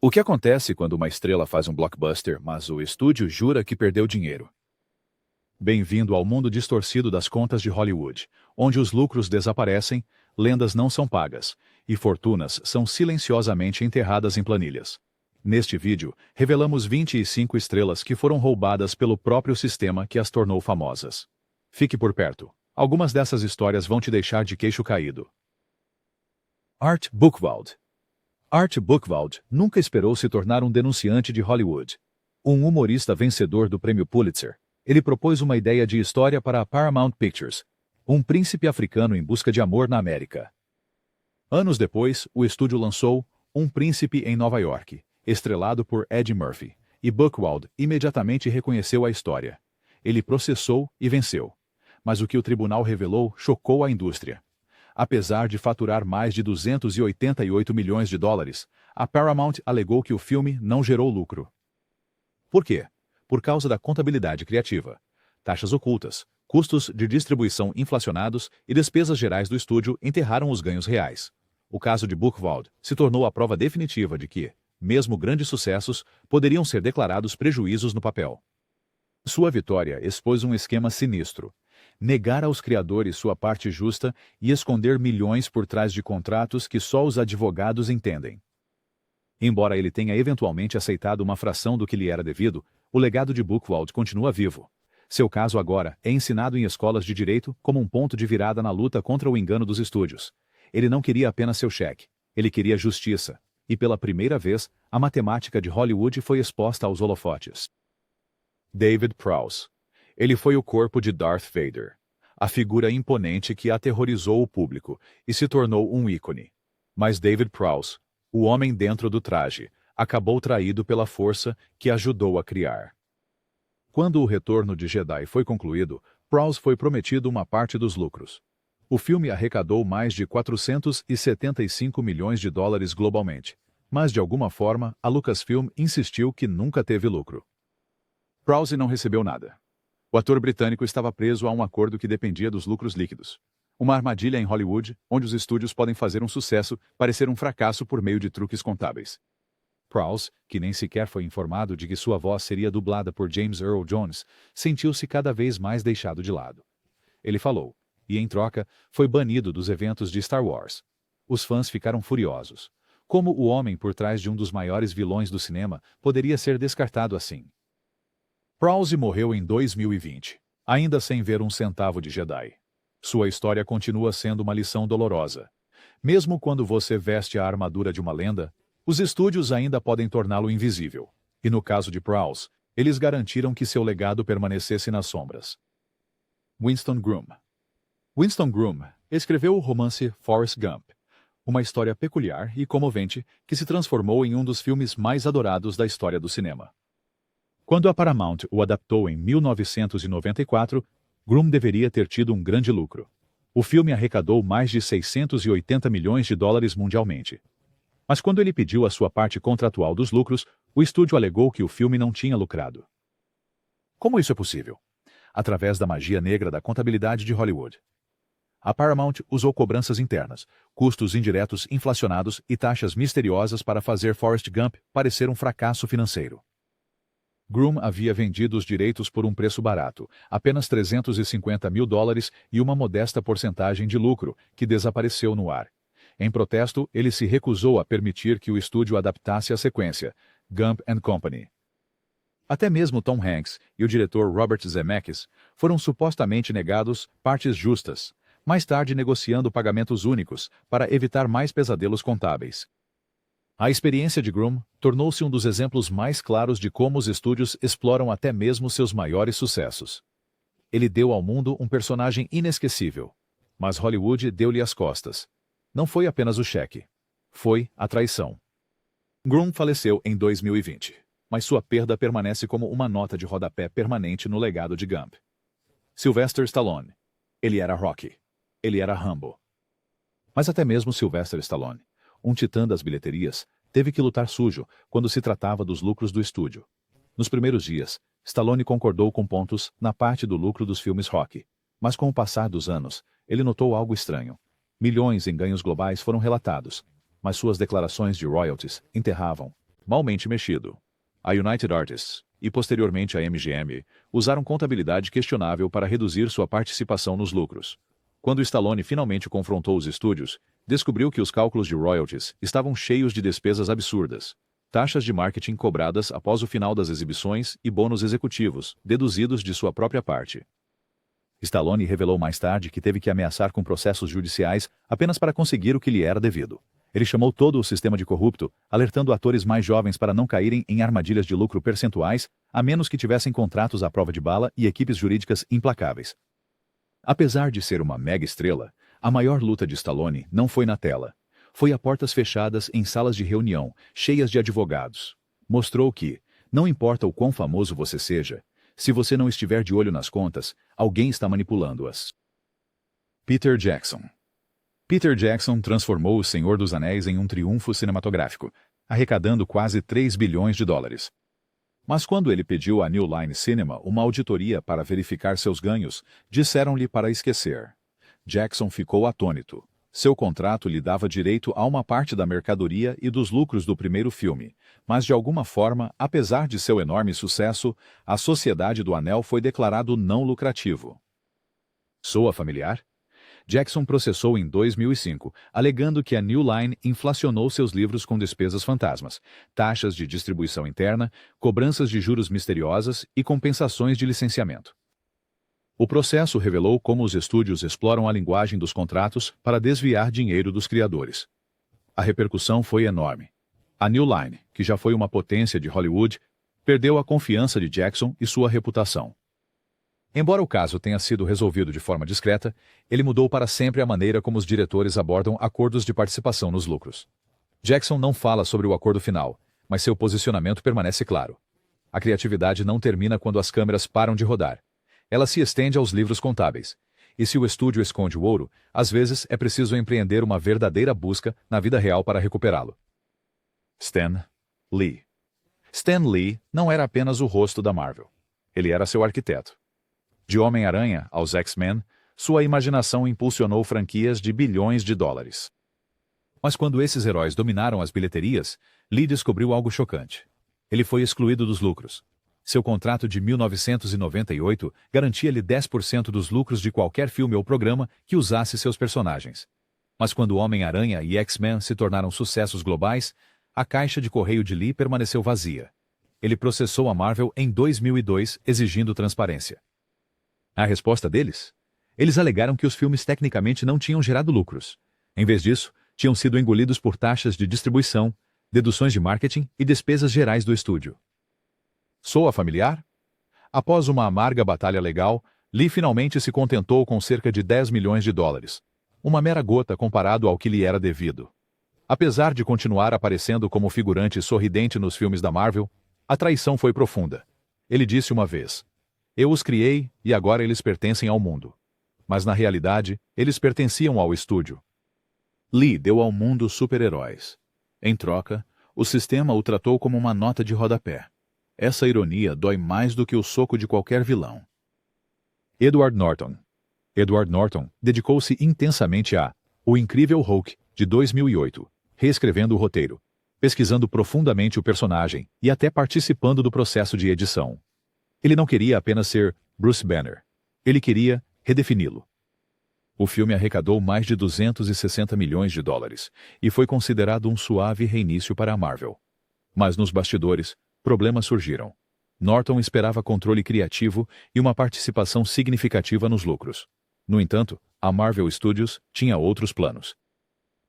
O que acontece quando uma estrela faz um blockbuster, mas o estúdio jura que perdeu dinheiro? Bem-vindo ao mundo distorcido das contas de Hollywood, onde os lucros desaparecem, lendas não são pagas, e fortunas são silenciosamente enterradas em planilhas. Neste vídeo, revelamos 25 estrelas que foram roubadas pelo próprio sistema que as tornou famosas. Fique por perto. Algumas dessas histórias vão te deixar de queixo caído. Art Buchwald. Art Buchwald nunca esperou se tornar um denunciante de Hollywood. Um humorista vencedor do prêmio Pulitzer, ele propôs uma ideia de história para a Paramount Pictures, um príncipe africano em busca de amor na América. Anos depois, o estúdio lançou Um Príncipe em Nova York, estrelado por Eddie Murphy, e Buchwald imediatamente reconheceu a história. Ele processou e venceu. Mas o que o tribunal revelou chocou a indústria. Apesar de faturar mais de 288 milhões de dólares, a Paramount alegou que o filme não gerou lucro. Por quê? Por causa da contabilidade criativa. Taxas ocultas, custos de distribuição inflacionados e despesas gerais do estúdio enterraram os ganhos reais. O caso de Buchwald se tornou a prova definitiva de que, mesmo grandes sucessos, poderiam ser declarados prejuízos no papel. Sua vitória expôs um esquema sinistro. Negar aos criadores sua parte justa e esconder milhões por trás de contratos que só os advogados entendem. Embora ele tenha eventualmente aceitado uma fração do que lhe era devido, o legado de Buchwald continua vivo. Seu caso agora é ensinado em escolas de direito como um ponto de virada na luta contra o engano dos estúdios. Ele não queria apenas seu cheque, ele queria justiça. E pela primeira vez, a matemática de Hollywood foi exposta aos holofotes. David Prowse. Ele foi o corpo de Darth Vader, a figura imponente que aterrorizou o público e se tornou um ícone. Mas David Prowse, o homem dentro do traje, acabou traído pela força que ajudou a criar. Quando o Retorno de Jedi foi concluído, Prowse foi prometido uma parte dos lucros. O filme arrecadou mais de 475 milhões de dólares globalmente, mas de alguma forma a Lucasfilm insistiu que nunca teve lucro. Prowse não recebeu nada. O ator britânico estava preso a um acordo que dependia dos lucros líquidos. Uma armadilha em Hollywood, onde os estúdios podem fazer um sucesso parecer um fracasso por meio de truques contábeis. Prowse, que nem sequer foi informado de que sua voz seria dublada por James Earl Jones, sentiu-se cada vez mais deixado de lado. Ele falou, e em troca, foi banido dos eventos de Star Wars. Os fãs ficaram furiosos. Como o homem por trás de um dos maiores vilões do cinema poderia ser descartado assim? Prowse morreu em 2020, ainda sem ver um centavo de Jedi. Sua história continua sendo uma lição dolorosa. Mesmo quando você veste a armadura de uma lenda, os estúdios ainda podem torná-lo invisível. E no caso de Prowse, eles garantiram que seu legado permanecesse nas sombras. Winston Groom. Winston Groom escreveu o romance Forrest Gump, uma história peculiar e comovente que se transformou em um dos filmes mais adorados da história do cinema. Quando a Paramount o adaptou em 1994, Groom deveria ter tido um grande lucro. O filme arrecadou mais de 680 milhões de dólares mundialmente. Mas quando ele pediu a sua parte contratual dos lucros, o estúdio alegou que o filme não tinha lucrado. Como isso é possível? Através da magia negra da contabilidade de Hollywood. A Paramount usou cobranças internas, custos indiretos inflacionados e taxas misteriosas para fazer Forrest Gump parecer um fracasso financeiro. Groom havia vendido os direitos por um preço barato, apenas 350 mil dólares e uma modesta porcentagem de lucro, que desapareceu no ar. Em protesto, ele se recusou a permitir que o estúdio adaptasse a sequência, Gump and Company. Até mesmo Tom Hanks e o diretor Robert Zemeckis foram supostamente negados partes justas, mais tarde negociando pagamentos únicos para evitar mais pesadelos contábeis. A experiência de Groom tornou-se um dos exemplos mais claros de como os estúdios exploram até mesmo seus maiores sucessos. Ele deu ao mundo um personagem inesquecível, mas Hollywood deu-lhe as costas. Não foi apenas o cheque. Foi a traição. Groom faleceu em 2020, mas sua perda permanece como uma nota de rodapé permanente no legado de Gump. Sylvester Stallone. Ele era Rocky. Ele era Rambo. Mas até mesmo Sylvester Stallone, um titã das bilheterias, teve que lutar sujo quando se tratava dos lucros do estúdio. Nos primeiros dias, Stallone concordou com pontos na parte do lucro dos filmes Rocky, mas com o passar dos anos, ele notou algo estranho. Milhões em ganhos globais foram relatados, mas suas declarações de royalties enterravam malmente mexido. A United Artists, e posteriormente a MGM, usaram contabilidade questionável para reduzir sua participação nos lucros. Quando Stallone finalmente confrontou os estúdios, descobriu que os cálculos de royalties estavam cheios de despesas absurdas. Taxas de marketing cobradas após o final das exibições e bônus executivos, deduzidos de sua própria parte. Stallone revelou mais tarde que teve que ameaçar com processos judiciais apenas para conseguir o que lhe era devido. Ele chamou todo o sistema de corrupto, alertando atores mais jovens para não caírem em armadilhas de lucro percentuais, a menos que tivessem contratos à prova de bala e equipes jurídicas implacáveis. Apesar de ser uma mega estrela, a maior luta de Stallone não foi na tela. Foi a portas fechadas em salas de reunião, cheias de advogados. Mostrou que, não importa o quão famoso você seja, se você não estiver de olho nas contas, alguém está manipulando-as. Peter Jackson. Peter Jackson transformou O Senhor dos Anéis em um triunfo cinematográfico, arrecadando quase 3 bilhões de dólares. Mas quando ele pediu à New Line Cinema uma auditoria para verificar seus ganhos, disseram-lhe para esquecer. Jackson ficou atônito. Seu contrato lhe dava direito a uma parte da mercadoria e dos lucros do primeiro filme, mas de alguma forma, apesar de seu enorme sucesso, a Sociedade do Anel foi declarado não lucrativo. Soa familiar? Jackson processou em 2005, alegando que a New Line inflacionou seus livros com despesas fantasmas, taxas de distribuição interna, cobranças de juros misteriosas e compensações de licenciamento. O processo revelou como os estúdios exploram a linguagem dos contratos para desviar dinheiro dos criadores. A repercussão foi enorme. A New Line, que já foi uma potência de Hollywood, perdeu a confiança de Jackson e sua reputação. Embora o caso tenha sido resolvido de forma discreta, ele mudou para sempre a maneira como os diretores abordam acordos de participação nos lucros. Jackson não fala sobre o acordo final, mas seu posicionamento permanece claro. A criatividade não termina quando as câmeras param de rodar. Ela se estende aos livros contábeis. E se o estúdio esconde o ouro, às vezes é preciso empreender uma verdadeira busca na vida real para recuperá-lo. Stan Lee. Stan Lee não era apenas o rosto da Marvel. Ele era seu arquiteto. De Homem-Aranha aos X-Men, sua imaginação impulsionou franquias de bilhões de dólares. Mas quando esses heróis dominaram as bilheterias, Lee descobriu algo chocante. Ele foi excluído dos lucros. Seu contrato de 1998 garantia-lhe 10% dos lucros de qualquer filme ou programa que usasse seus personagens. Mas quando Homem-Aranha e X-Men se tornaram sucessos globais, a caixa de correio de Lee permaneceu vazia. Ele processou a Marvel em 2002, exigindo transparência. A resposta deles? Eles alegaram que os filmes tecnicamente não tinham gerado lucros. Em vez disso, tinham sido engolidos por taxas de distribuição, deduções de marketing e despesas gerais do estúdio. Soa familiar? Após uma amarga batalha legal, Lee finalmente se contentou com cerca de 10 milhões de dólares. Uma mera gota comparado ao que lhe era devido. Apesar de continuar aparecendo como figurante sorridente nos filmes da Marvel, a traição foi profunda. Ele disse uma vez: "Eu os criei e agora eles pertencem ao mundo." Mas na realidade, eles pertenciam ao estúdio. Lee deu ao mundo super-heróis. Em troca, o sistema o tratou como uma nota de rodapé. Essa ironia dói mais do que o soco de qualquer vilão. Edward Norton. Edward Norton dedicou-se intensamente a O Incrível Hulk, de 2008, reescrevendo o roteiro, pesquisando profundamente o personagem e até participando do processo de edição. Ele não queria apenas ser Bruce Banner. Ele queria redefini-lo. O filme arrecadou mais de 260 milhões de dólares e foi considerado um suave reinício para a Marvel. Mas nos bastidores, problemas surgiram. Norton esperava controle criativo e uma participação significativa nos lucros. No entanto, a Marvel Studios tinha outros planos.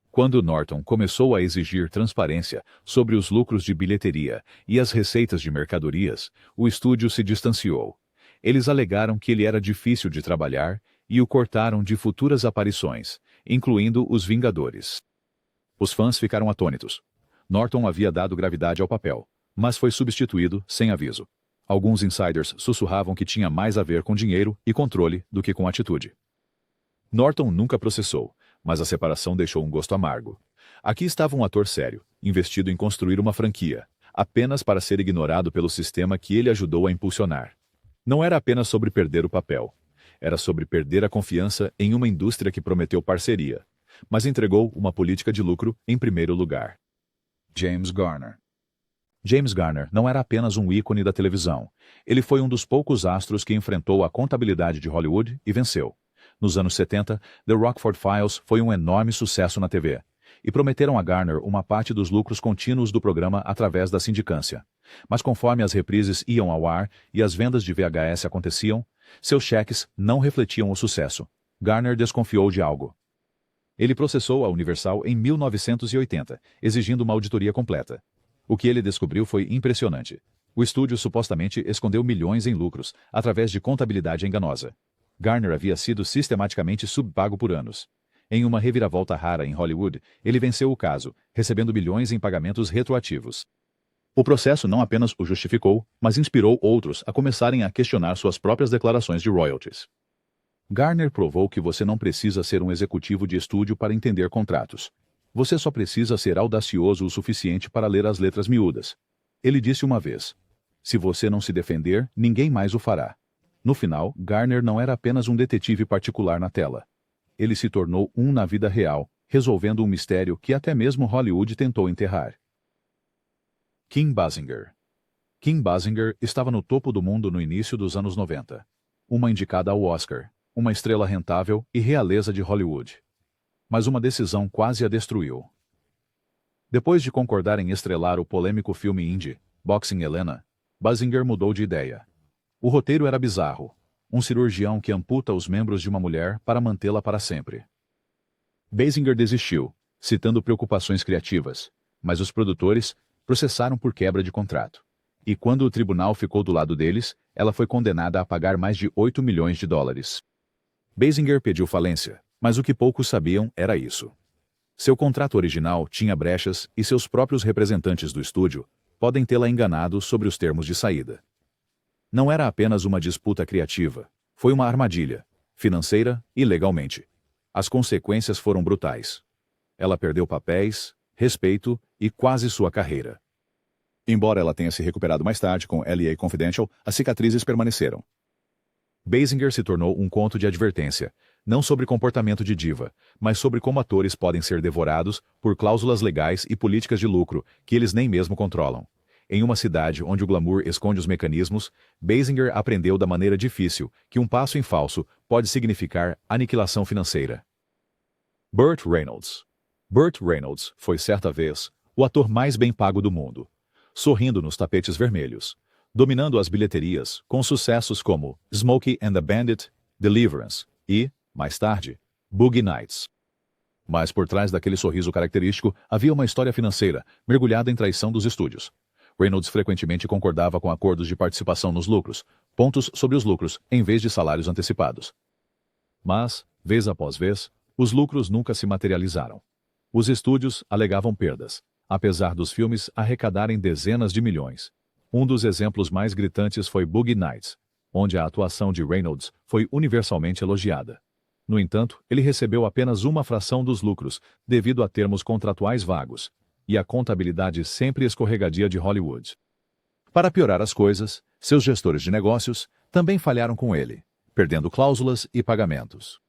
Quando Norton começou a exigir transparência sobre os lucros de bilheteria e as receitas de mercadorias, o estúdio se distanciou. Eles alegaram que ele era difícil de trabalhar e o cortaram de futuras aparições, incluindo Os Vingadores. Os fãs ficaram atônitos. Norton havia dado gravidade ao papel, mas foi substituído sem aviso. Alguns insiders sussurravam que tinha mais a ver com dinheiro e controle do que com atitude. Norton nunca processou, mas a separação deixou um gosto amargo. Aqui estava um ator sério, investido em construir uma franquia, apenas para ser ignorado pelo sistema que ele ajudou a impulsionar. Não era apenas sobre perder o papel. Era sobre perder a confiança em uma indústria que prometeu parceria, mas entregou uma política de lucro em primeiro lugar. James Garner. James Garner não era apenas um ícone da televisão. Ele foi um dos poucos astros que enfrentou a contabilidade de Hollywood e venceu. Nos anos 70, The Rockford Files foi um enorme sucesso na TV. E prometeram a Garner uma parte dos lucros contínuos do programa através da sindicância. Mas conforme as reprises iam ao ar e as vendas de VHS aconteciam, seus cheques não refletiam o sucesso. Garner desconfiou de algo. Ele processou a Universal em 1980, exigindo uma auditoria completa. O que ele descobriu foi impressionante. O estúdio supostamente escondeu milhões em lucros, através de contabilidade enganosa. Garner havia sido sistematicamente subpago por anos. Em uma reviravolta rara em Hollywood, ele venceu o caso, recebendo milhões em pagamentos retroativos. O processo não apenas o justificou, mas inspirou outros a começarem a questionar suas próprias declarações de royalties. Garner provou que você não precisa ser um executivo de estúdio para entender contratos. Você só precisa ser audacioso o suficiente para ler as letras miúdas. Ele disse uma vez: se você não se defender, ninguém mais o fará. No final, Garner não era apenas um detetive particular na tela. Ele se tornou um na vida real, resolvendo um mistério que até mesmo Hollywood tentou enterrar. Kim Basinger. Kim Basinger estava no topo do mundo no início dos anos 90. Uma indicada ao Oscar, uma estrela rentável e realeza de Hollywood. Mas uma decisão quase a destruiu. Depois de concordar em estrelar o polêmico filme indie, Boxing Helena, Basinger mudou de ideia. O roteiro era bizarro. Um cirurgião que amputa os membros de uma mulher para mantê-la para sempre. Basinger desistiu, citando preocupações criativas, mas os produtores processaram por quebra de contrato. E quando o tribunal ficou do lado deles, ela foi condenada a pagar mais de 8 milhões de dólares. Basinger pediu falência, mas o que poucos sabiam era isso. Seu contrato original tinha brechas e seus próprios representantes do estúdio podem tê-la enganado sobre os termos de saída. Não era apenas uma disputa criativa, foi uma armadilha, financeira e legalmente. As consequências foram brutais. Ela perdeu papéis, respeito e quase sua carreira. Embora ela tenha se recuperado mais tarde com L.A. Confidential, as cicatrizes permaneceram. Basinger se tornou um conto de advertência, não sobre comportamento de diva, mas sobre como atores podem ser devorados por cláusulas legais e políticas de lucro que eles nem mesmo controlam. Em uma cidade onde o glamour esconde os mecanismos, Basinger aprendeu da maneira difícil que um passo em falso pode significar aniquilação financeira. Burt Reynolds. Burt Reynolds foi certa vez o ator mais bem pago do mundo, sorrindo nos tapetes vermelhos, dominando as bilheterias com sucessos como Smokey and the Bandit, Deliverance e, mais tarde, Boogie Nights. Mas por trás daquele sorriso característico havia uma história financeira, mergulhada em traição dos estúdios. Reynolds frequentemente concordava com acordos de participação nos lucros, pontos sobre os lucros, em vez de salários antecipados. Mas, vez após vez, os lucros nunca se materializaram. Os estúdios alegavam perdas, apesar dos filmes arrecadarem dezenas de milhões. Um dos exemplos mais gritantes foi Boogie Nights, onde a atuação de Reynolds foi universalmente elogiada. No entanto, ele recebeu apenas uma fração dos lucros, devido a termos contratuais vagos, e a contabilidade sempre escorregadia de Hollywood. Para piorar as coisas, seus gestores de negócios também falharam com ele, perdendo cláusulas e pagamentos.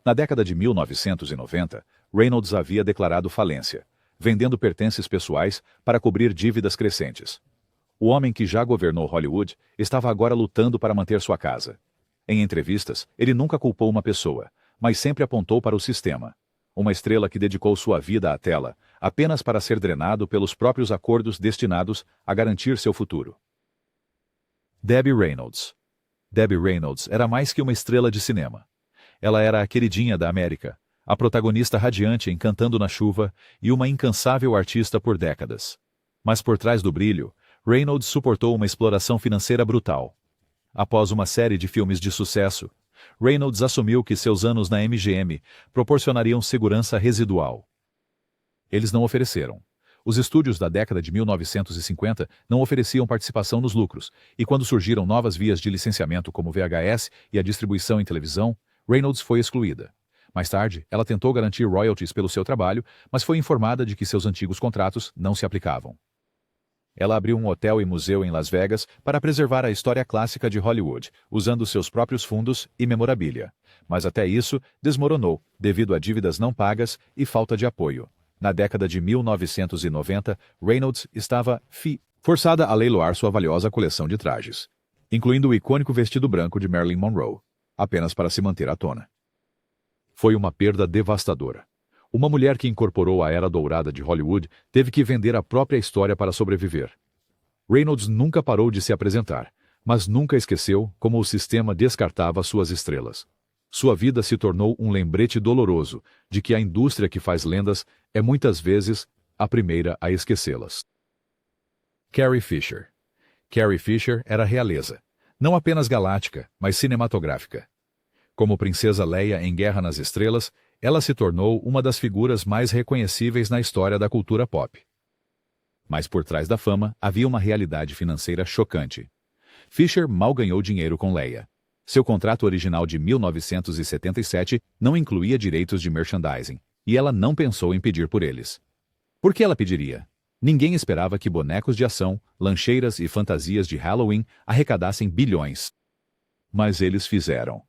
Na década de 1990, Reynolds havia declarado falência, vendendo pertences pessoais para cobrir dívidas crescentes. O homem que já governou Hollywood estava agora lutando para manter sua casa. Em entrevistas, ele nunca culpou uma pessoa, mas sempre apontou para o sistema. Uma estrela que dedicou sua vida à tela, apenas para ser drenado pelos próprios acordos destinados a garantir seu futuro. Debbie Reynolds. Debbie Reynolds era mais que uma estrela de cinema. Ela era a queridinha da América, a protagonista radiante em Cantando na Chuva e uma incansável artista por décadas. Mas por trás do brilho, Reynolds suportou uma exploração financeira brutal. Após uma série de filmes de sucesso, Reynolds assumiu que seus anos na MGM proporcionariam segurança residual. Eles não ofereceram. Os estúdios da década de 1950 não ofereciam participação nos lucros, e quando surgiram novas vias de licenciamento como VHS e a distribuição em televisão, Reynolds foi excluída. Mais tarde, ela tentou garantir royalties pelo seu trabalho, mas foi informada de que seus antigos contratos não se aplicavam. Ela abriu um hotel e museu em Las Vegas para preservar a história clássica de Hollywood, usando seus próprios fundos e memorabilia. Mas até isso desmoronou, devido a dívidas não pagas e falta de apoio. Na década de 1990, Reynolds estava forçada a leiloar sua valiosa coleção de trajes, incluindo o icônico vestido branco de Marilyn Monroe, apenas para se manter à tona. Foi uma perda devastadora. Uma mulher que incorporou a era dourada de Hollywood teve que vender a própria história para sobreviver. Reynolds nunca parou de se apresentar, mas nunca esqueceu como o sistema descartava suas estrelas. Sua vida se tornou um lembrete doloroso de que a indústria que faz lendas é muitas vezes a primeira a esquecê-las. Carrie Fisher. Carrie Fisher era realeza, não apenas galáctica, mas cinematográfica. Como Princesa Leia em Guerra nas Estrelas, ela se tornou uma das figuras mais reconhecíveis na história da cultura pop. Mas por trás da fama havia uma realidade financeira chocante. Fisher mal ganhou dinheiro com Leia. Seu contrato original de 1977 não incluía direitos de merchandising, e ela não pensou em pedir por eles. Por que ela pediria? Ninguém esperava que bonecos de ação, lancheiras e fantasias de Halloween arrecadassem bilhões. Mas eles fizeram.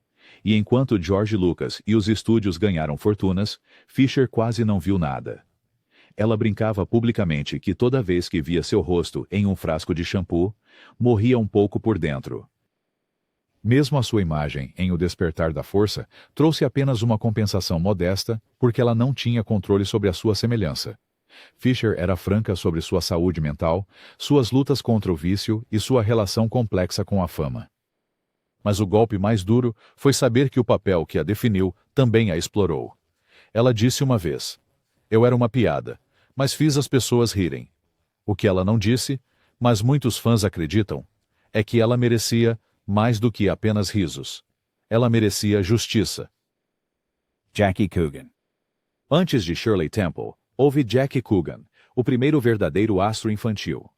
E enquanto George Lucas e os estúdios ganharam fortunas, Fisher quase não viu nada. Ela brincava publicamente que toda vez que via seu rosto em um frasco de shampoo, morria um pouco por dentro. Mesmo a sua imagem em O Despertar da Força trouxe apenas uma compensação modesta porque ela não tinha controle sobre a sua semelhança. Fisher era franca sobre sua saúde mental, suas lutas contra o vício e sua relação complexa com a fama. Mas o golpe mais duro foi saber que o papel que a definiu também a explorou. Ela disse uma vez: "Eu era uma piada, mas fiz as pessoas rirem." O que ela não disse, mas muitos fãs acreditam, é que ela merecia mais do que apenas risos. Ela merecia justiça. Jackie Coogan. Antes de Shirley Temple, houve Jackie Coogan, o primeiro verdadeiro astro infantil.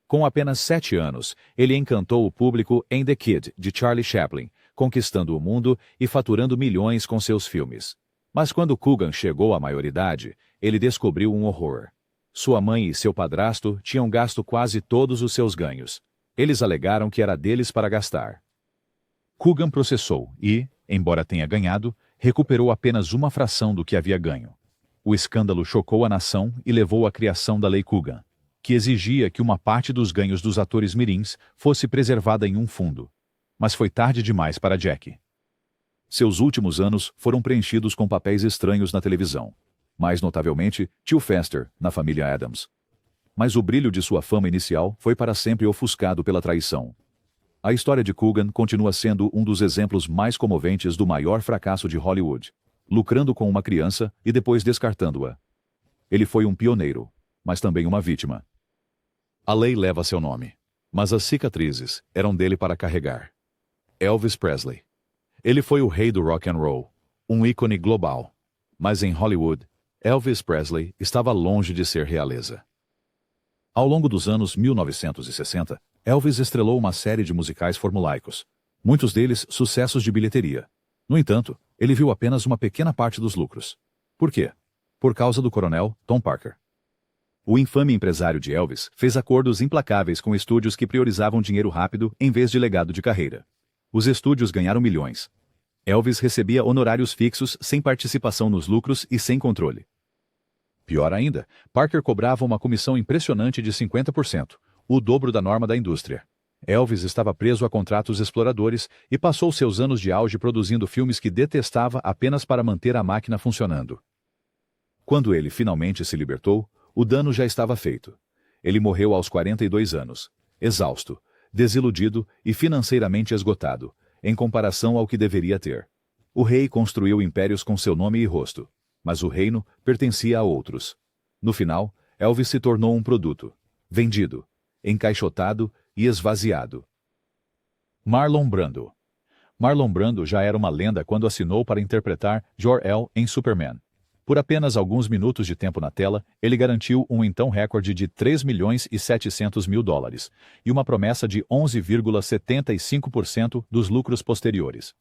Com apenas 7 anos, ele encantou o público em The Kid, de Charlie Chaplin, conquistando o mundo e faturando milhões com seus filmes. Mas quando Coogan chegou à maioridade, ele descobriu um horror. Sua mãe e seu padrasto tinham gasto quase todos os seus ganhos. Eles alegaram que era deles para gastar. Coogan processou e, embora tenha ganhado, recuperou apenas uma fração do que havia ganho. O escândalo chocou a nação e levou à criação da Lei Coogan, que exigia que uma parte dos ganhos dos atores mirins fosse preservada em um fundo. Mas foi tarde demais para Jackie. Seus últimos anos foram preenchidos com papéis estranhos na televisão. Mais notavelmente, Tio Fester, na família Addams. Mas o brilho de sua fama inicial foi para sempre ofuscado pela traição. A história de Coogan continua sendo um dos exemplos mais comoventes do maior fracasso de Hollywood, lucrando com uma criança e depois descartando-a. Ele foi um pioneiro, mas também uma vítima. A lei leva seu nome, mas as cicatrizes eram dele para carregar. Elvis Presley. Ele foi o rei do rock and roll, um ícone global. Mas em Hollywood, Elvis Presley estava longe de ser realeza. Ao longo dos anos 1960, Elvis estrelou uma série de musicais formulaicos, muitos deles sucessos de bilheteria. No entanto, ele viu apenas uma pequena parte dos lucros. Por quê? Por causa do coronel Tom Parker. O infame empresário de Elvis fez acordos implacáveis com estúdios que priorizavam dinheiro rápido em vez de legado de carreira. Os estúdios ganharam milhões. Elvis recebia honorários fixos sem participação nos lucros e sem controle. Pior ainda, Parker cobrava uma comissão impressionante de 50%, o dobro da norma da indústria. Elvis estava preso a contratos exploradores e passou seus anos de auge produzindo filmes que detestava apenas para manter a máquina funcionando. Quando ele finalmente se libertou, o dano já estava feito. Ele morreu aos 42 anos, exausto, desiludido e financeiramente esgotado, em comparação ao que deveria ter. O rei construiu impérios com seu nome e rosto, mas o reino pertencia a outros. No final, Elvis se tornou um produto, vendido, encaixotado e esvaziado. Marlon Brando. Marlon Brando já era uma lenda quando assinou para interpretar Jor-El em Superman. Por apenas alguns minutos de tempo na tela, ele garantiu um então recorde de 3.700.000 dólares e uma promessa de 11,75% dos lucros posteriores.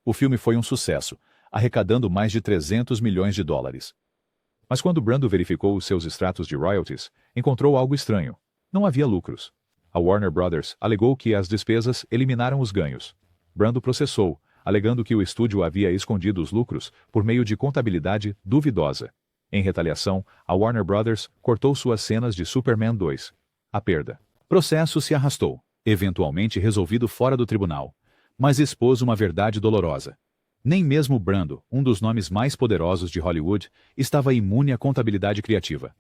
O filme foi um sucesso, arrecadando mais de 300 milhões de dólares. Mas quando Brando verificou os seus extratos de royalties, encontrou algo estranho. Não havia lucros. A Warner Brothers alegou que as despesas eliminaram os ganhos. Brando processou, alegando que o estúdio havia escondido os lucros por meio de contabilidade duvidosa. Em retaliação, a Warner Brothers cortou suas cenas de Superman 2. A perda. Processo se arrastou, eventualmente resolvido fora do tribunal, mas expôs uma verdade dolorosa. Nem mesmo Brando, um dos nomes mais poderosos de Hollywood, estava imune à contabilidade criativa.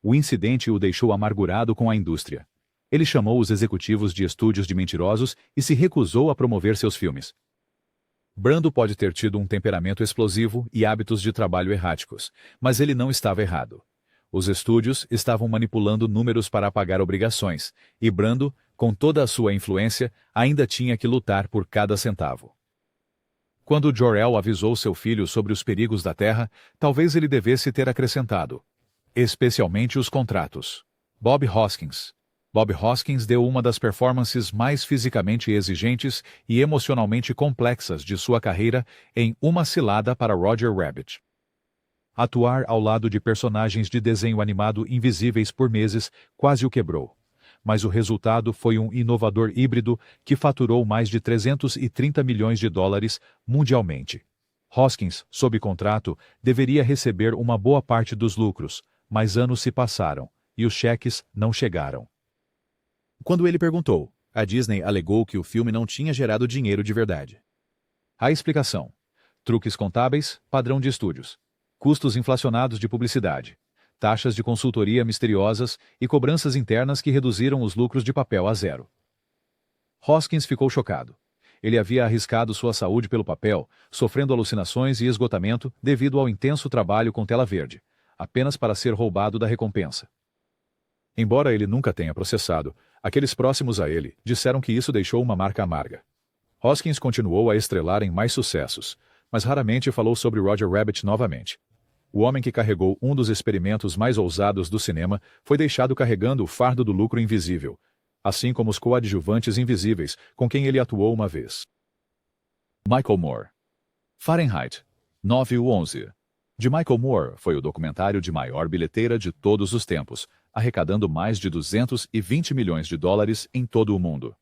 O incidente o deixou amargurado com a indústria. Ele chamou os executivos de estúdios de mentirosos e se recusou a promover seus filmes. Brando pode ter tido um temperamento explosivo e hábitos de trabalho erráticos, mas ele não estava errado. Os estúdios estavam manipulando números para pagar obrigações, e Brando, com toda a sua influência, ainda tinha que lutar por cada centavo. Quando Jor-El avisou seu filho sobre os perigos da Terra, talvez ele devesse ter acrescentado, especialmente os contratos. Bob Hoskins. Bob Hoskins deu uma das performances mais fisicamente exigentes e emocionalmente complexas de sua carreira em Uma Cilada para Roger Rabbit. Atuar ao lado de personagens de desenho animado invisíveis por meses quase o quebrou. Mas o resultado foi um inovador híbrido que faturou mais de 330 milhões de dólares mundialmente. Hoskins, sob contrato, deveria receber uma boa parte dos lucros, mas anos se passaram, e os cheques não chegaram. Quando ele perguntou, a Disney alegou que o filme não tinha gerado dinheiro de verdade. A explicação: truques contábeis, padrão de estúdios, custos inflacionados de publicidade, taxas de consultoria misteriosas e cobranças internas que reduziram os lucros de papel a zero. Hoskins ficou chocado. Ele havia arriscado sua saúde pelo papel, sofrendo alucinações e esgotamento devido ao intenso trabalho com tela verde, apenas para ser roubado da recompensa. Embora ele nunca tenha processado, aqueles próximos a ele disseram que isso deixou uma marca amarga. Hoskins continuou a estrelar em mais sucessos, mas raramente falou sobre Roger Rabbit novamente. O homem que carregou um dos experimentos mais ousados do cinema foi deixado carregando o fardo do lucro invisível, assim como os coadjuvantes invisíveis com quem ele atuou uma vez. Michael Moore. Fahrenheit 9/11. De Michael Moore foi o documentário de maior bilheteira de todos os tempos, arrecadando mais de 220 milhões de dólares em todo o mundo.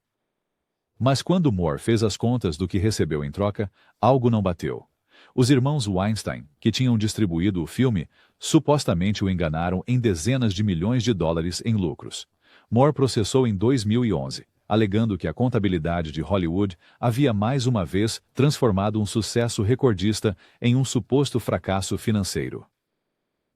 Mas quando Moore fez as contas do que recebeu em troca, algo não bateu. Os irmãos Weinstein, que tinham distribuído o filme, supostamente o enganaram em dezenas de milhões de dólares em lucros. Moore processou em 2011, alegando que a contabilidade de Hollywood havia mais uma vez transformado um sucesso recordista em um suposto fracasso financeiro.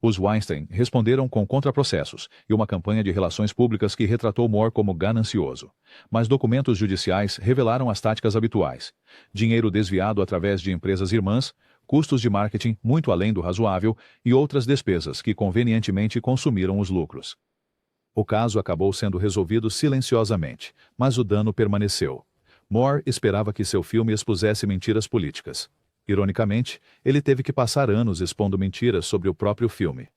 Os Weinstein responderam com contraprocessos e uma campanha de relações públicas que retratou Moore como ganancioso. Mas documentos judiciais revelaram as táticas habituais: dinheiro desviado através de empresas irmãs, custos de marketing muito além do razoável e outras despesas que convenientemente consumiram os lucros. O caso acabou sendo resolvido silenciosamente, mas o dano permaneceu. Moore esperava que seu filme expusesse mentiras políticas. Ironicamente, ele teve que passar anos expondo mentiras sobre o próprio filme.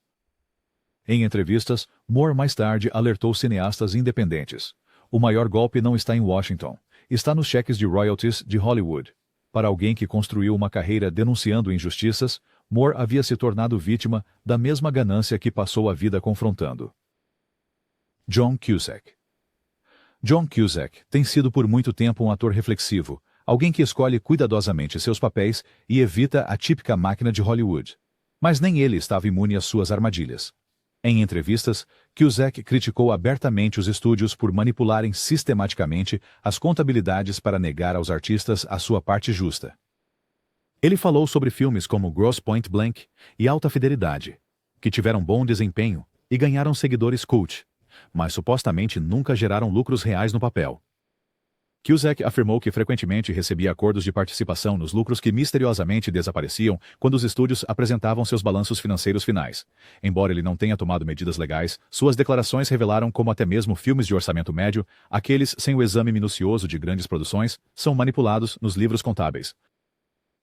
Em entrevistas, Moore mais tarde alertou cineastas independentes. O maior golpe não está em Washington, está nos cheques de royalties de Hollywood. Para alguém que construiu uma carreira denunciando injustiças, Moore havia se tornado vítima da mesma ganância que passou a vida confrontando. John Cusack. John Cusack tem sido por muito tempo um ator reflexivo, alguém que escolhe cuidadosamente seus papéis e evita a típica máquina de Hollywood. Mas nem ele estava imune às suas armadilhas. Em entrevistas, Cusack criticou abertamente os estúdios por manipularem sistematicamente as contabilidades para negar aos artistas a sua parte justa. Ele falou sobre filmes como Grosse Pointe Blank e Alta Fidelidade, que tiveram bom desempenho e ganharam seguidores cult, mas supostamente nunca geraram lucros reais no papel. Cusack afirmou que frequentemente recebia acordos de participação nos lucros que misteriosamente desapareciam quando os estúdios apresentavam seus balanços financeiros finais. Embora ele não tenha tomado medidas legais, suas declarações revelaram como até mesmo filmes de orçamento médio, aqueles sem o exame minucioso de grandes produções, são manipulados nos livros contábeis.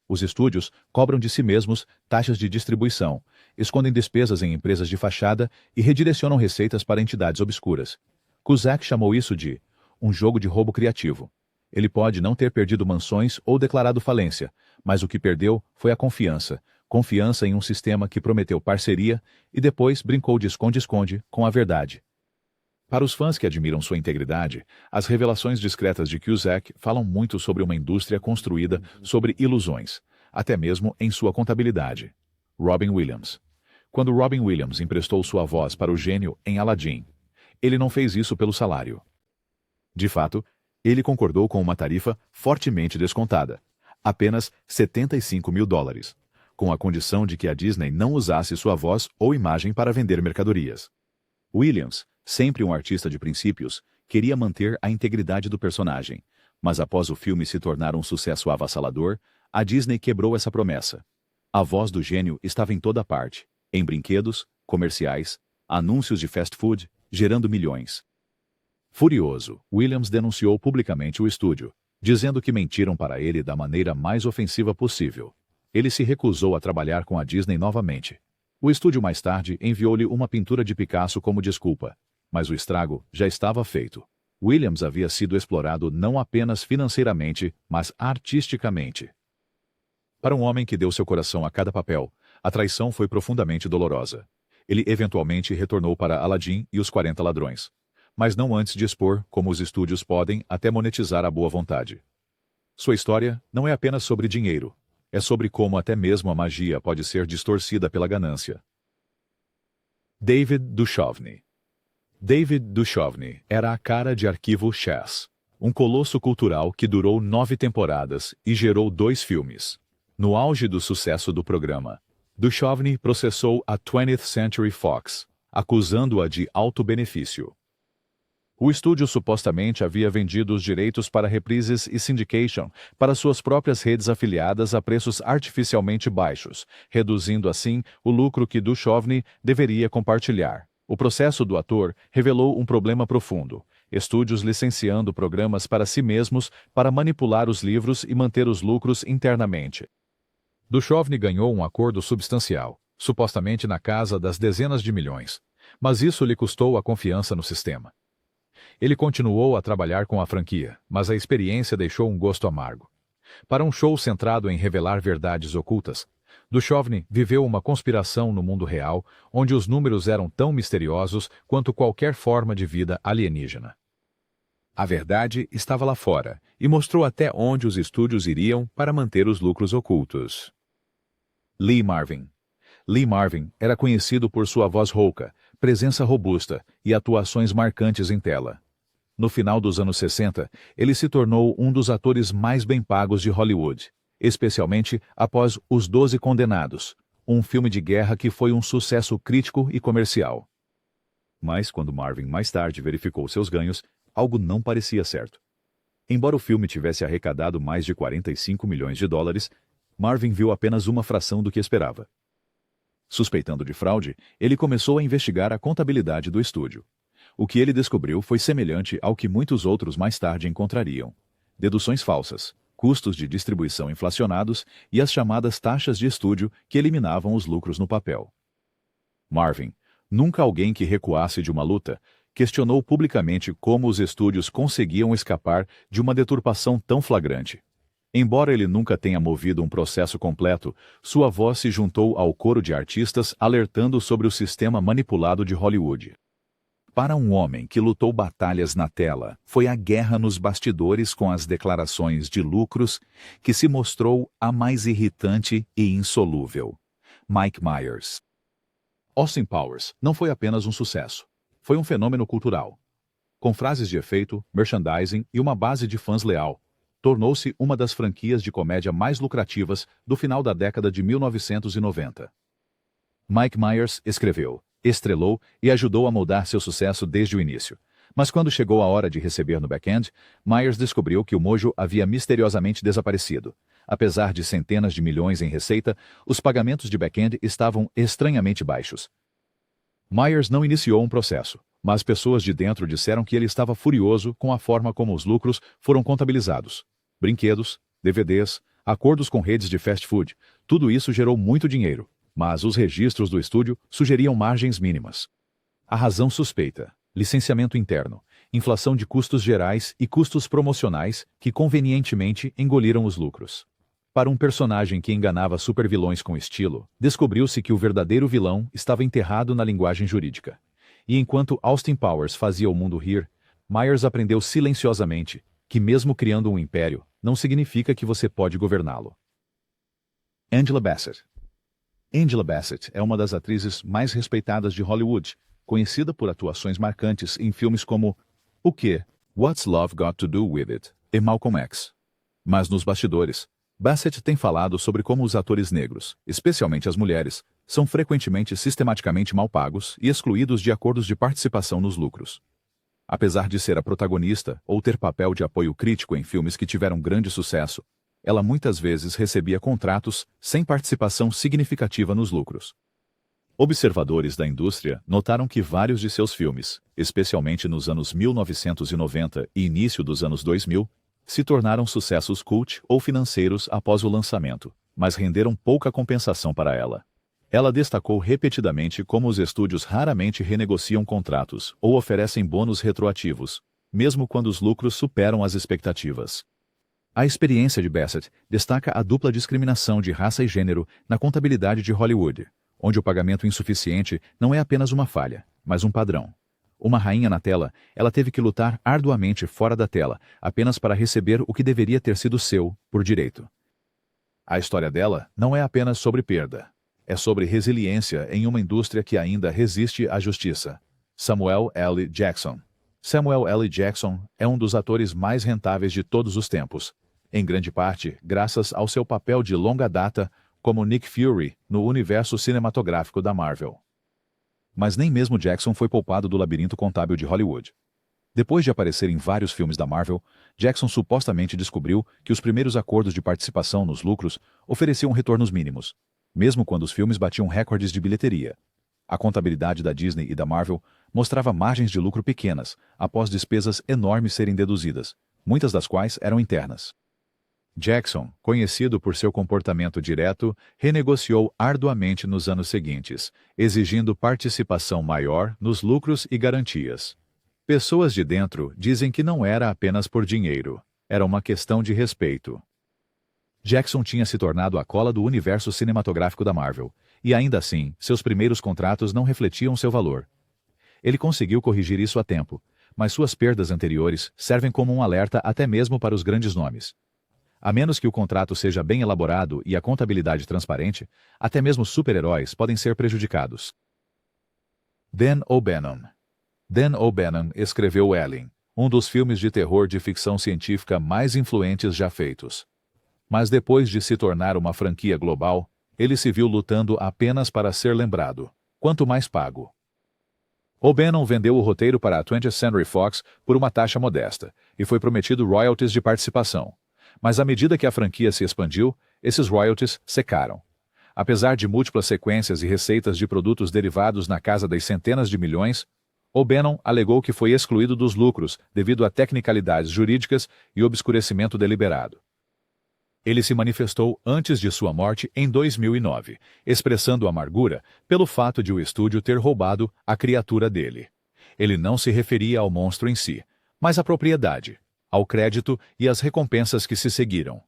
Os estúdios cobram de si mesmos taxas de distribuição, escondem despesas em empresas de fachada e redirecionam receitas para entidades obscuras. Cusack chamou isso de um jogo de roubo criativo. Ele pode não ter perdido mansões ou declarado falência, mas o que perdeu foi a confiança. Confiança em um sistema que prometeu parceria e depois brincou de esconde-esconde com a verdade. Para os fãs que admiram sua integridade, as revelações discretas de Cusack falam muito sobre uma indústria construída sobre ilusões, até mesmo em sua contabilidade. Robin Williams. Quando Robin Williams emprestou sua voz para o gênio em Aladdin, ele não fez isso pelo salário. De fato, ele concordou com uma tarifa fortemente descontada, apenas $75 mil, com a condição de que a Disney não usasse sua voz ou imagem para vender mercadorias. Williams, sempre um artista de princípios, queria manter a integridade do personagem, mas após o filme se tornar um sucesso avassalador, a Disney quebrou essa promessa. A voz do gênio estava em toda parte, em brinquedos, comerciais, anúncios de fast food, gerando milhões. Furioso, Williams denunciou publicamente o estúdio, dizendo que mentiram para ele da maneira mais ofensiva possível. Ele se recusou a trabalhar com a Disney novamente. O estúdio mais tarde enviou-lhe uma pintura de Picasso como desculpa, mas o estrago já estava feito. Williams havia sido explorado não apenas financeiramente, mas artisticamente. Para um homem que deu seu coração a cada papel, a traição foi profundamente dolorosa. Ele eventualmente retornou para Aladdin e os 40 Ladrões, mas não antes de expor como os estúdios podem até monetizar a boa vontade. Sua história não é apenas sobre dinheiro, é sobre como até mesmo a magia pode ser distorcida pela ganância. David Duchovny. David Duchovny era a cara de Arquivo X, um colosso cultural que durou 9 temporadas e gerou 2 filmes. No auge do sucesso do programa, Duchovny processou a 20th Century Fox, acusando-a de alto benefício. O estúdio supostamente havia vendido os direitos para reprises e syndication para suas próprias redes afiliadas a preços artificialmente baixos, reduzindo assim o lucro que Duchovny deveria compartilhar. O processo do ator revelou um problema profundo: estúdios licenciando programas para si mesmos para manipular os livros e manter os lucros internamente. Duchovny ganhou um acordo substancial, supostamente na casa das dezenas de milhões, mas isso lhe custou a confiança no sistema. Ele continuou a trabalhar com a franquia, mas a experiência deixou um gosto amargo. Para um show centrado em revelar verdades ocultas, Duchovny viveu uma conspiração no mundo real, onde os números eram tão misteriosos quanto qualquer forma de vida alienígena. A verdade estava lá fora, e mostrou até onde os estúdios iriam para manter os lucros ocultos. Lee Marvin. Lee Marvin era conhecido por sua voz rouca, presença robusta e atuações marcantes em tela. No final dos anos 60, ele se tornou um dos atores mais bem pagos de Hollywood, especialmente após Os 12 Condenados, um filme de guerra que foi um sucesso crítico e comercial. Mas quando Marvin mais tarde verificou seus ganhos, algo não parecia certo. Embora o filme tivesse arrecadado mais de $45 milhões, Marvin viu apenas uma fração do que esperava. Suspeitando de fraude, ele começou a investigar a contabilidade do estúdio. O que ele descobriu foi semelhante ao que muitos outros mais tarde encontrariam: deduções falsas, custos de distribuição inflacionados e as chamadas taxas de estúdio que eliminavam os lucros no papel. Marvin, nunca alguém que recuasse de uma luta, questionou publicamente como os estúdios conseguiam escapar de uma deturpação tão flagrante. Embora ele nunca tenha movido um processo completo, sua voz se juntou ao coro de artistas alertando sobre o sistema manipulado de Hollywood. Para um homem que lutou batalhas na tela, foi a guerra nos bastidores com as declarações de lucros que se mostrou a mais irritante e insolúvel. Mike Myers. Austin Powers não foi apenas um sucesso. Foi um fenômeno cultural. Com frases de efeito, merchandising e uma base de fãs leal, tornou-se uma das franquias de comédia mais lucrativas do final da década de 1990. Mike Myers escreveu, estrelou e ajudou a moldar seu sucesso desde o início. Mas quando chegou a hora de receber no back-end, Myers descobriu que o mojo havia misteriosamente desaparecido. Apesar de centenas de milhões em receita, os pagamentos de back-end estavam estranhamente baixos. Myers não iniciou um processo, mas pessoas de dentro disseram que ele estava furioso com a forma como os lucros foram contabilizados. Brinquedos, DVDs, acordos com redes de fast food, tudo isso gerou muito dinheiro, mas os registros do estúdio sugeriam margens mínimas. A razão suspeita: licenciamento interno, inflação de custos gerais e custos promocionais que convenientemente engoliram os lucros. Para um personagem que enganava supervilões com estilo, descobriu-se que o verdadeiro vilão estava enterrado na linguagem jurídica. E enquanto Austin Powers fazia o mundo rir, Myers aprendeu silenciosamente que mesmo criando um império, não significa que você pode governá-lo. Angela Bassett. Angela Bassett é uma das atrizes mais respeitadas de Hollywood, conhecida por atuações marcantes em filmes como O Quê? What's Love Got to Do With It? E Malcolm X. Mas nos bastidores, Bassett tem falado sobre como os atores negros, especialmente as mulheres, são frequentemente sistematicamente mal pagos e excluídos de acordos de participação nos lucros. Apesar de ser a protagonista ou ter papel de apoio crítico em filmes que tiveram grande sucesso, ela muitas vezes recebia contratos sem participação significativa nos lucros. Observadores da indústria notaram que vários de seus filmes, especialmente nos anos 1990 e início dos anos 2000, se tornaram sucessos cult ou financeiros após o lançamento, mas renderam pouca compensação para ela. Ela destacou repetidamente como os estúdios raramente renegociam contratos ou oferecem bônus retroativos, mesmo quando os lucros superam as expectativas. A experiência de Bassett destaca a dupla discriminação de raça e gênero na contabilidade de Hollywood, onde o pagamento insuficiente não é apenas uma falha, mas um padrão. Uma rainha na tela, ela teve que lutar arduamente fora da tela, apenas para receber o que deveria ter sido seu, por direito. A história dela não é apenas sobre perda. É sobre resiliência em uma indústria que ainda resiste à justiça. Samuel L. Jackson. Samuel L. Jackson é um dos atores mais rentáveis de todos os tempos, em grande parte graças ao seu papel de longa data como Nick Fury no universo cinematográfico da Marvel. Mas nem mesmo Jackson foi poupado do labirinto contábil de Hollywood. Depois de aparecer em vários filmes da Marvel, Jackson supostamente descobriu que os primeiros acordos de participação nos lucros ofereciam retornos mínimos, mesmo quando os filmes batiam recordes de bilheteria. A contabilidade da Disney e da Marvel mostrava margens de lucro pequenas, após despesas enormes serem deduzidas, muitas das quais eram internas. Jackson, conhecido por seu comportamento direto, renegociou arduamente nos anos seguintes, exigindo participação maior nos lucros e garantias. Pessoas de dentro dizem que não era apenas por dinheiro, era uma questão de respeito. Jackson tinha se tornado a cola do universo cinematográfico da Marvel, e ainda assim, seus primeiros contratos não refletiam seu valor. Ele conseguiu corrigir isso a tempo, mas suas perdas anteriores servem como um alerta até mesmo para os grandes nomes. A menos que o contrato seja bem elaborado e a contabilidade transparente, até mesmo super-heróis podem ser prejudicados. Dan O'Bannon. Dan O'Bannon escreveu Ellen, um dos filmes de terror de ficção científica mais influentes já feitos. Mas depois de se tornar uma franquia global, ele se viu lutando apenas para ser lembrado, quanto mais pago. O'Bannon vendeu o roteiro para a 20th Century Fox por uma taxa modesta, e foi prometido royalties de participação. Mas à medida que a franquia se expandiu, esses royalties secaram. Apesar de múltiplas sequências e receitas de produtos derivados na casa das centenas de milhões, O'Bannon alegou que foi excluído dos lucros devido a tecnicalidades jurídicas e obscurecimento deliberado. Ele se manifestou antes de sua morte em 2009, expressando amargura pelo fato de o estúdio ter roubado a criatura dele. Ele não se referia ao monstro em si, mas à propriedade, ao crédito e às recompensas que se seguiram.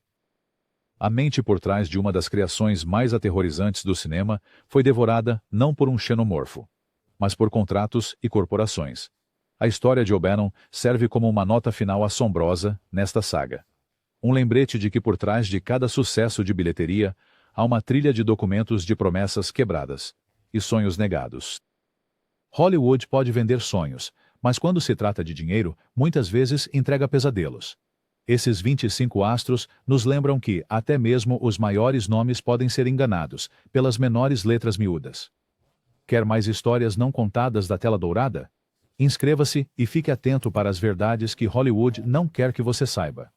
A mente por trás de uma das criações mais aterrorizantes do cinema foi devorada não por um xenomorfo, mas por contratos e corporações. A história de O'Bannon serve como uma nota final assombrosa nesta saga. Um lembrete de que por trás de cada sucesso de bilheteria há uma trilha de documentos de promessas quebradas e sonhos negados. Hollywood pode vender sonhos, mas quando se trata de dinheiro, muitas vezes entrega pesadelos. Esses 25 astros nos lembram que até mesmo os maiores nomes podem ser enganados pelas menores letras miúdas. Quer mais histórias não contadas da tela dourada? Inscreva-se e fique atento para as verdades que Hollywood não quer que você saiba.